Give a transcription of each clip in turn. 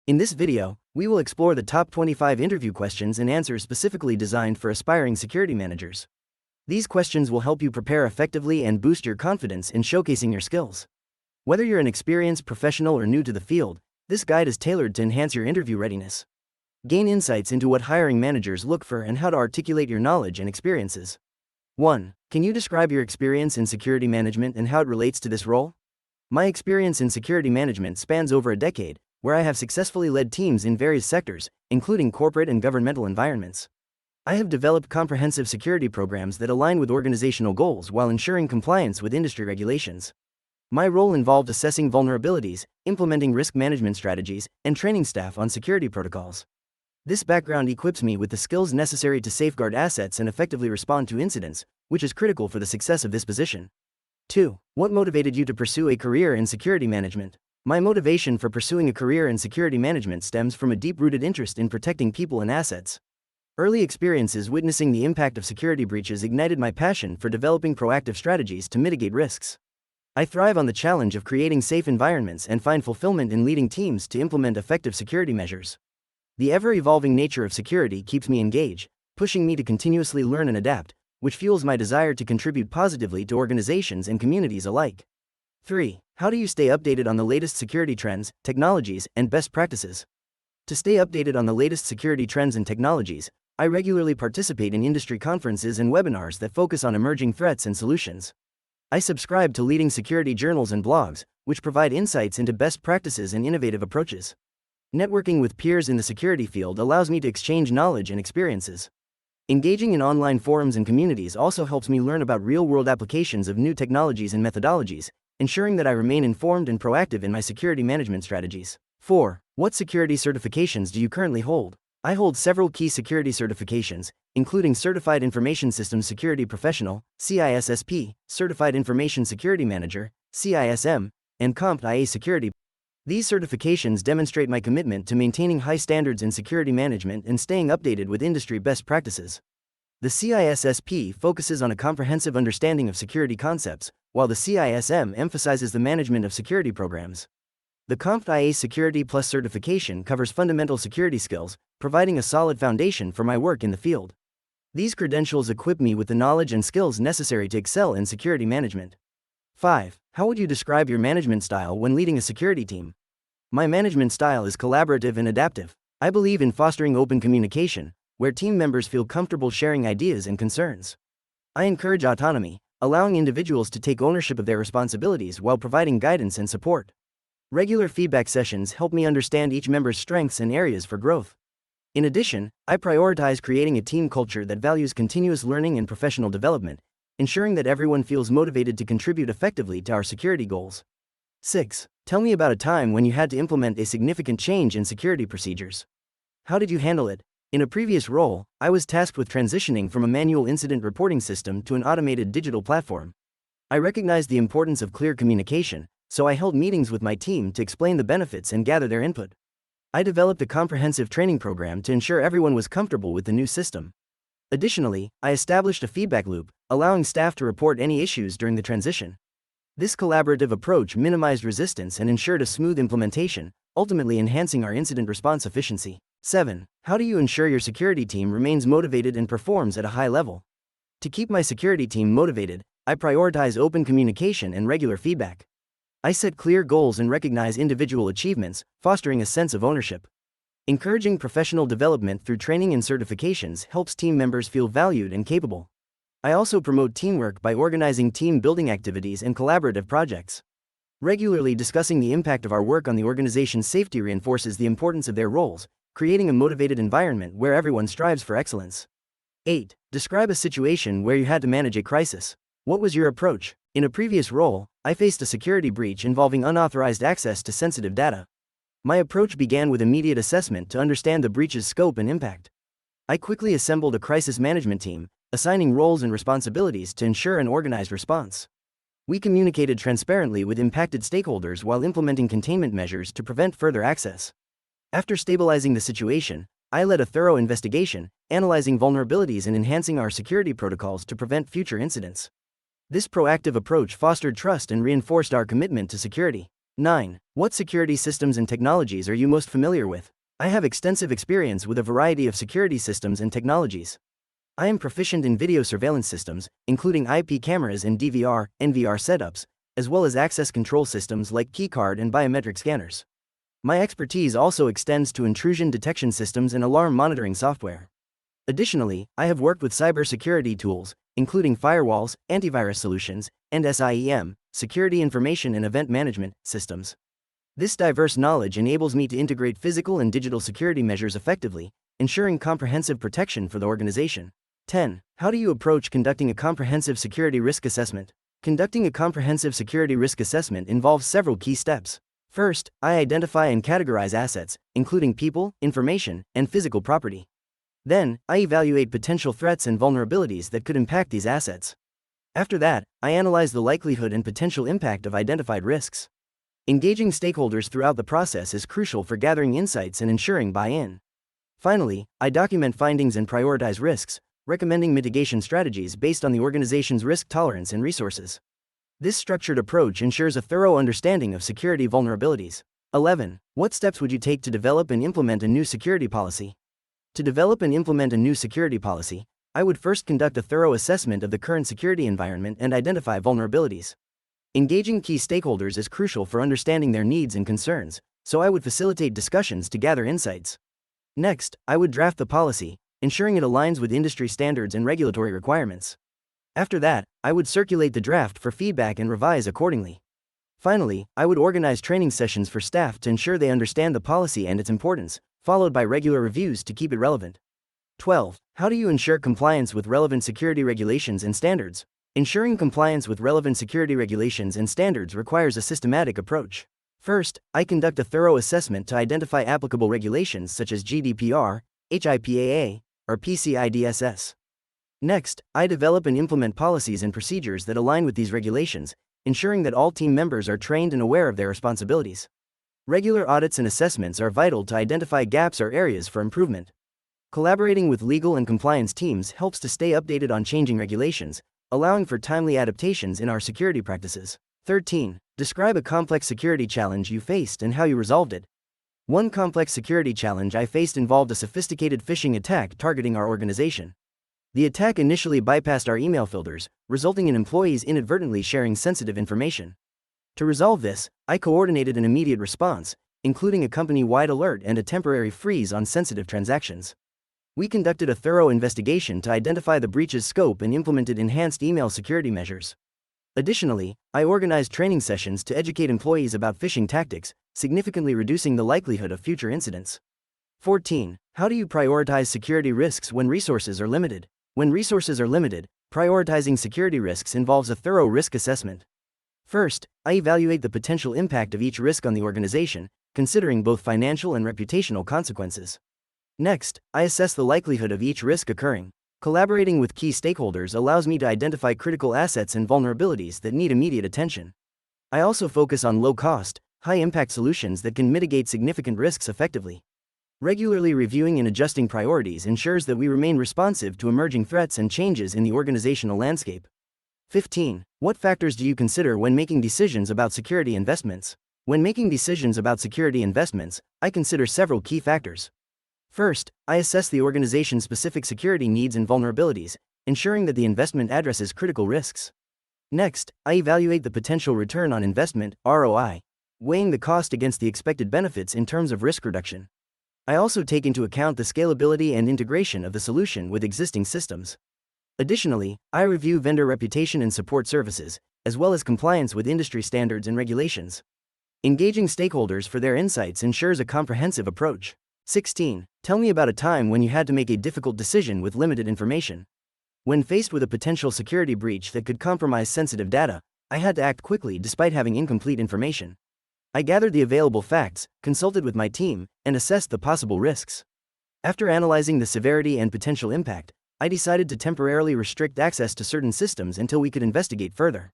In this video, we will explore the top 25 interview questions and answers specifically designed for aspiring security managers. These questions will help you prepare effectively and boost your confidence in showcasing your skills. Whether you're an experienced professional or new to the field, this guide is tailored to enhance your interview readiness. Gain insights into what hiring managers look for and how to articulate your knowledge and experiences. 1. Can you describe your experience in security management and how it relates to this role? My experience in security management spans over a decade, where I have successfully led teams in various sectors, including corporate and governmental environments. I have developed comprehensive security programs that align with organizational goals while ensuring compliance with industry regulations. My role involved assessing vulnerabilities, implementing risk management strategies, and training staff on security protocols. This background equips me with the skills necessary to safeguard assets and effectively respond to incidents, which is critical for the success of this position. 2. What motivated you to pursue a career in security management? My motivation for pursuing a career in security management stems from a deep-rooted interest in protecting people and assets. Early experiences witnessing the impact of security breaches ignited my passion for developing proactive strategies to mitigate risks. I thrive on the challenge of creating safe environments and find fulfillment in leading teams to implement effective security measures. The ever-evolving nature of security keeps me engaged, pushing me to continuously learn and adapt, which fuels my desire to contribute positively to organizations and communities alike. 3. How do you stay updated on the latest security trends, technologies, and best practices? To stay updated on the latest security trends and technologies, I regularly participate in industry conferences and webinars that focus on emerging threats and solutions. I subscribe to leading security journals and blogs, which provide insights into best practices and innovative approaches. Networking with peers in the security field allows me to exchange knowledge and experiences. Engaging in online forums and communities also helps me learn about real-world applications of new technologies and methodologies, ensuring that I remain informed and proactive in my security management strategies. 4. What security certifications do you currently hold? I hold several key security certifications, including Certified Information Systems Security Professional, CISSP, Certified Information Security Manager, CISM, and CompTIA Security. These certifications demonstrate my commitment to maintaining high standards in security management and staying updated with industry best practices. The CISSP focuses on a comprehensive understanding of security concepts, while the CISM emphasizes the management of security programs. The CompTIA Security Plus certification covers fundamental security skills, providing a solid foundation for my work in the field. These credentials equip me with the knowledge and skills necessary to excel in security management. 5. How would you describe your management style when leading a security team? My management style is collaborative and adaptive. I believe in fostering open communication, where team members feel comfortable sharing ideas and concerns. I encourage autonomy, allowing individuals to take ownership of their responsibilities while providing guidance and support. Regular feedback sessions help me understand each member's strengths and areas for growth. In addition, I prioritize creating a team culture that values continuous learning and professional development, ensuring that everyone feels motivated to contribute effectively to our security goals. 6. Tell me about a time when you had to implement a significant change in security procedures. How did you handle it? In a previous role, I was tasked with transitioning from a manual incident reporting system to an automated digital platform. I recognized the importance of clear communication, so I held meetings with my team to explain the benefits and gather their input. I developed a comprehensive training program to ensure everyone was comfortable with the new system. Additionally, I established a feedback loop, allowing staff to report any issues during the transition. This collaborative approach minimized resistance and ensured a smooth implementation, ultimately enhancing our incident response efficiency. 7. How do you ensure your security team remains motivated and performs at a high level? To keep my security team motivated, I prioritize open communication and regular feedback. I set clear goals and recognize individual achievements, fostering a sense of ownership. Encouraging professional development through training and certifications helps team members feel valued and capable. I also promote teamwork by organizing team-building activities and collaborative projects. Regularly discussing the impact of our work on the organization's safety reinforces the importance of their roles, creating a motivated environment where everyone strives for excellence. 8. Describe a situation where you had to manage a crisis. What was your approach? In a previous role, I faced a security breach involving unauthorized access to sensitive data. My approach began with immediate assessment to understand the breach's scope and impact. I quickly assembled a crisis management team, assigning roles and responsibilities to ensure an organized response. We communicated transparently with impacted stakeholders while implementing containment measures to prevent further access. After stabilizing the situation, I led a thorough investigation, analyzing vulnerabilities and enhancing our security protocols to prevent future incidents. This proactive approach fostered trust and reinforced our commitment to security. 9. What security systems and technologies are you most familiar with? I have extensive experience with a variety of security systems and technologies. I am proficient in video surveillance systems, including IP cameras and DVR, NVR setups, as well as access control systems like keycard and biometric scanners. My expertise also extends to intrusion detection systems and alarm monitoring software. Additionally, I have worked with cybersecurity tools, including firewalls, antivirus solutions, and SIEM, security information and event management systems. This diverse knowledge enables me to integrate physical and digital security measures effectively, ensuring comprehensive protection for the organization. 10. How do you approach conducting a comprehensive security risk assessment? Conducting a comprehensive security risk assessment involves several key steps. First, I identify and categorize assets, including people, information, and physical property. Then, I evaluate potential threats and vulnerabilities that could impact these assets. After that, I analyze the likelihood and potential impact of identified risks. Engaging stakeholders throughout the process is crucial for gathering insights and ensuring buy-in. Finally, I document findings and prioritize risks, recommending mitigation strategies based on the organization's risk tolerance and resources. This structured approach ensures a thorough understanding of security vulnerabilities. 11. What steps would you take to develop and implement a new security policy? To develop and implement a new security policy, I would first conduct a thorough assessment of the current security environment and identify vulnerabilities. Engaging key stakeholders is crucial for understanding their needs and concerns, so I would facilitate discussions to gather insights. Next, I would draft the policy, ensuring it aligns with industry standards and regulatory requirements. After that, I would circulate the draft for feedback and revise accordingly. Finally, I would organize training sessions for staff to ensure they understand the policy and its importance, followed by regular reviews to keep it relevant. 12. How do you ensure compliance with relevant security regulations and standards? Ensuring compliance with relevant security regulations and standards requires a systematic approach. First, I conduct a thorough assessment to identify applicable regulations such as GDPR, HIPAA, or PCI-DSS. Next, I develop and implement policies and procedures that align with these regulations, ensuring that all team members are trained and aware of their responsibilities. Regular audits and assessments are vital to identify gaps or areas for improvement. Collaborating with legal and compliance teams helps to stay updated on changing regulations, allowing for timely adaptations in our security practices. 13. Describe a complex security challenge you faced and how you resolved it. One complex security challenge I faced involved a sophisticated phishing attack targeting our organization. The attack initially bypassed our email filters, resulting in employees inadvertently sharing sensitive information. To resolve this, I coordinated an immediate response, including a company-wide alert and a temporary freeze on sensitive transactions. We conducted a thorough investigation to identify the breach's scope and implemented enhanced email security measures. Additionally, I organized training sessions to educate employees about phishing tactics, significantly reducing the likelihood of future incidents. 14. How do you prioritize security risks when resources are limited? When resources are limited, prioritizing security risks involves a thorough risk assessment. First, I evaluate the potential impact of each risk on the organization, considering both financial and reputational consequences. Next, I assess the likelihood of each risk occurring. Collaborating with key stakeholders allows me to identify critical assets and vulnerabilities that need immediate attention. I also focus on low-cost, high-impact solutions that can mitigate significant risks effectively. Regularly reviewing and adjusting priorities ensures that we remain responsive to emerging threats and changes in the organizational landscape. 15. What factors do you consider when making decisions about security investments? When making decisions about security investments, I consider several key factors. First, I assess the organization's specific security needs and vulnerabilities, ensuring that the investment addresses critical risks. Next, I evaluate the potential return on investment, ROI, weighing the cost against the expected benefits in terms of risk reduction. I also take into account the scalability and integration of the solution with existing systems. Additionally, I review vendor reputation and support services, as well as compliance with industry standards and regulations. Engaging stakeholders for their insights ensures a comprehensive approach. 16. Tell me about a time when you had to make a difficult decision with limited information. When faced with a potential security breach that could compromise sensitive data, I had to act quickly despite having incomplete information. I gathered the available facts, consulted with my team, and assessed the possible risks. After analyzing the severity and potential impact, I decided to temporarily restrict access to certain systems until we could investigate further.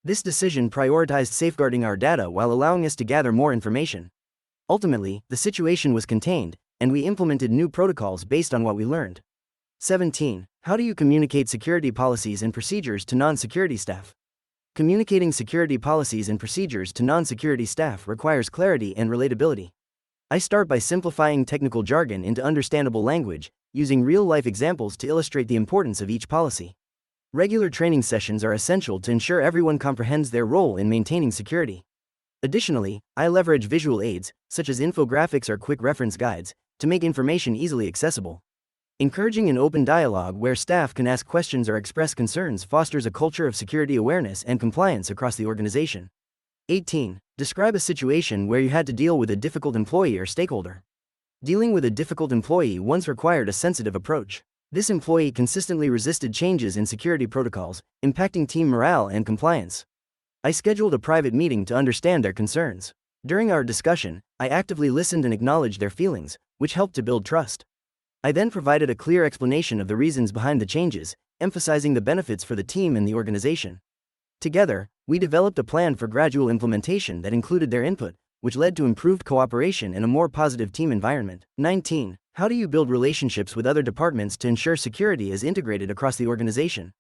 This decision prioritized safeguarding our data while allowing us to gather more information. Ultimately, the situation was contained, and we implemented new protocols based on what we learned. 17. How do you communicate security policies and procedures to non-security staff? Communicating security policies and procedures to non-security staff requires clarity and relatability. I start by simplifying technical jargon into understandable language, using real-life examples to illustrate the importance of each policy. Regular training sessions are essential to ensure everyone comprehends their role in maintaining security. Additionally, I leverage visual aids, such as infographics or quick reference guides, to make information easily accessible. Encouraging an open dialogue where staff can ask questions or express concerns fosters a culture of security awareness and compliance across the organization. 18. Describe a situation where you had to deal with a difficult employee or stakeholder. Dealing with a difficult employee once required a sensitive approach. This employee consistently resisted changes in security protocols, impacting team morale and compliance. I scheduled a private meeting to understand their concerns. During our discussion, I actively listened and acknowledged their feelings, which helped to build trust. I then provided a clear explanation of the reasons behind the changes, emphasizing the benefits for the team and the organization. Together, we developed a plan for gradual implementation that included their input, which led to improved cooperation and a more positive team environment. 19. How do you build relationships with other departments to ensure security is integrated across the organization?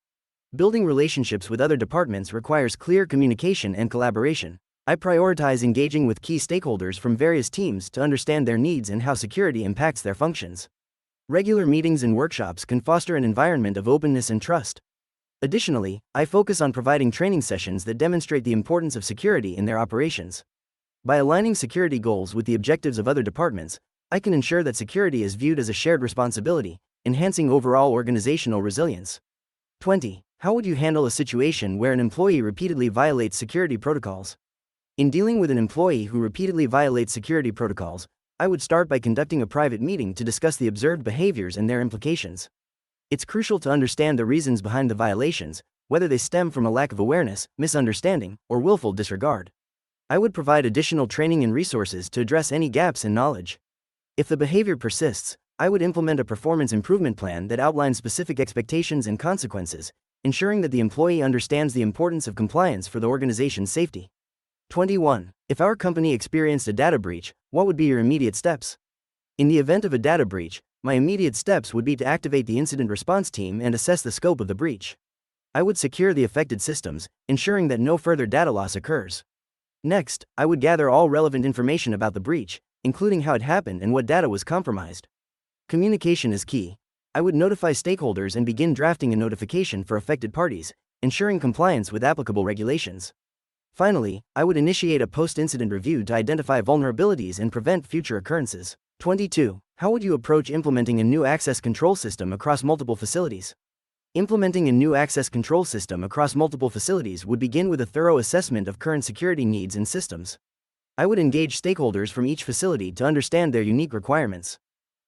Building relationships with other departments requires clear communication and collaboration. I prioritize engaging with key stakeholders from various teams to understand their needs and how security impacts their functions. Regular meetings and workshops can foster an environment of openness and trust. Additionally, I focus on providing training sessions that demonstrate the importance of security in their operations. By aligning security goals with the objectives of other departments, I can ensure that security is viewed as a shared responsibility, enhancing overall organizational resilience. 20. How would you handle a situation where an employee repeatedly violates security protocols? In dealing with an employee who repeatedly violates security protocols, I would start by conducting a private meeting to discuss the observed behaviors and their implications. It's crucial to understand the reasons behind the violations, whether they stem from a lack of awareness, misunderstanding, or willful disregard. I would provide additional training and resources to address any gaps in knowledge. If the behavior persists, I would implement a performance improvement plan that outlines specific expectations and consequences, ensuring that the employee understands the importance of compliance for the organization's safety. 21. If our company experienced a data breach, what would be your immediate steps? In the event of a data breach, my immediate steps would be to activate the incident response team and assess the scope of the breach. I would secure the affected systems, ensuring that no further data loss occurs. Next, I would gather all relevant information about the breach, including how it happened and what data was compromised. Communication is key. I would notify stakeholders and begin drafting a notification for affected parties, ensuring compliance with applicable regulations. Finally, I would initiate a post-incident review to identify vulnerabilities and prevent future occurrences. 22. How would you approach implementing a new access control system across multiple facilities? Implementing a new access control system across multiple facilities would begin with a thorough assessment of current security needs and systems. I would engage stakeholders from each facility to understand their unique requirements.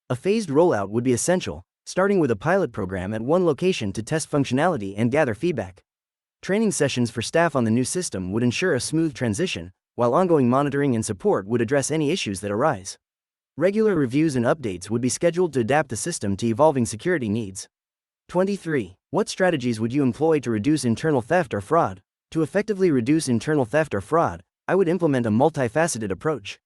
A phased rollout would be essential, starting with a pilot program at one location to test functionality and gather feedback. Training sessions for staff on the new system would ensure a smooth transition, while ongoing monitoring and support would address any issues that arise. Regular reviews and updates would be scheduled to adapt the system to evolving security needs. 23. What strategies would you employ to reduce internal theft or fraud? To effectively reduce internal theft or fraud, I would implement a multifaceted approach.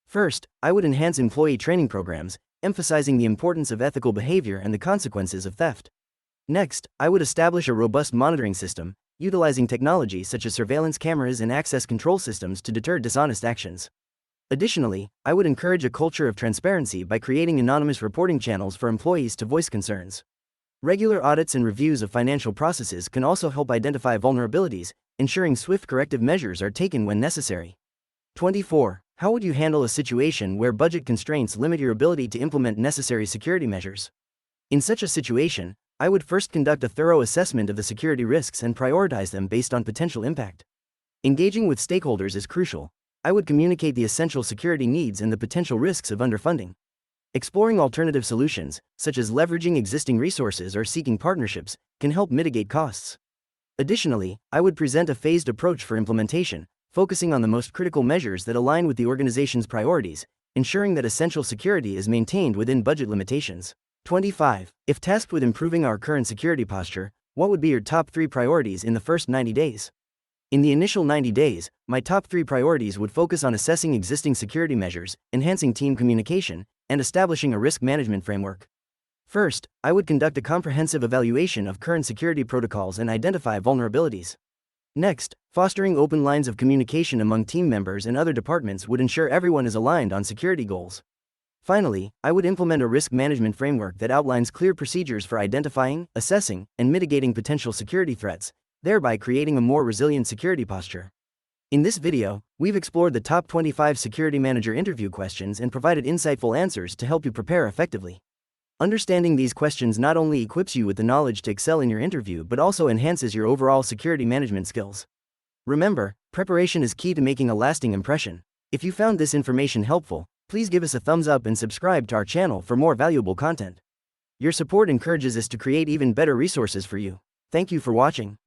First, I would enhance employee training programs, emphasizing the importance of ethical behavior and the consequences of theft. Next, I would establish a robust monitoring system, utilizing technology such as surveillance cameras and access control systems to deter dishonest actions. Additionally, I would encourage a culture of transparency by creating anonymous reporting channels for employees to voice concerns. Regular audits and reviews of financial processes can also help identify vulnerabilities, ensuring swift corrective measures are taken when necessary. 24. How would you handle a situation where budget constraints limit your ability to implement necessary security measures? In such a situation, I would first conduct a thorough assessment of the security risks and prioritize them based on potential impact. Engaging with stakeholders is crucial. I would communicate the essential security needs and the potential risks of underfunding. Exploring alternative solutions, such as leveraging existing resources or seeking partnerships, can help mitigate costs. Additionally, I would present a phased approach for implementation, focusing on the most critical measures that align with the organization's priorities, ensuring that essential security is maintained within budget limitations. 25. If tasked with improving our current security posture, what would be your top 3 priorities in the first 90 days? In the initial 90 days, my top 3 priorities would focus on assessing existing security measures, enhancing team communication, and establishing a risk management framework. First, I would conduct a comprehensive evaluation of current security protocols and identify vulnerabilities. Next, fostering open lines of communication among team members and other departments would ensure everyone is aligned on security goals. Finally, I would implement a risk management framework that outlines clear procedures for identifying, assessing, and mitigating potential security threats, thereby creating a more resilient security posture. In this video, we've explored the top 25 security manager interview questions and provided insightful answers to help you prepare effectively. Understanding these questions not only equips you with the knowledge to excel in your interview but also enhances your overall security management skills. Remember, preparation is key to making a lasting impression. If you found this information helpful, please give us a thumbs up and subscribe to our channel for more valuable content. Your support encourages us to create even better resources for you. Thank you for watching.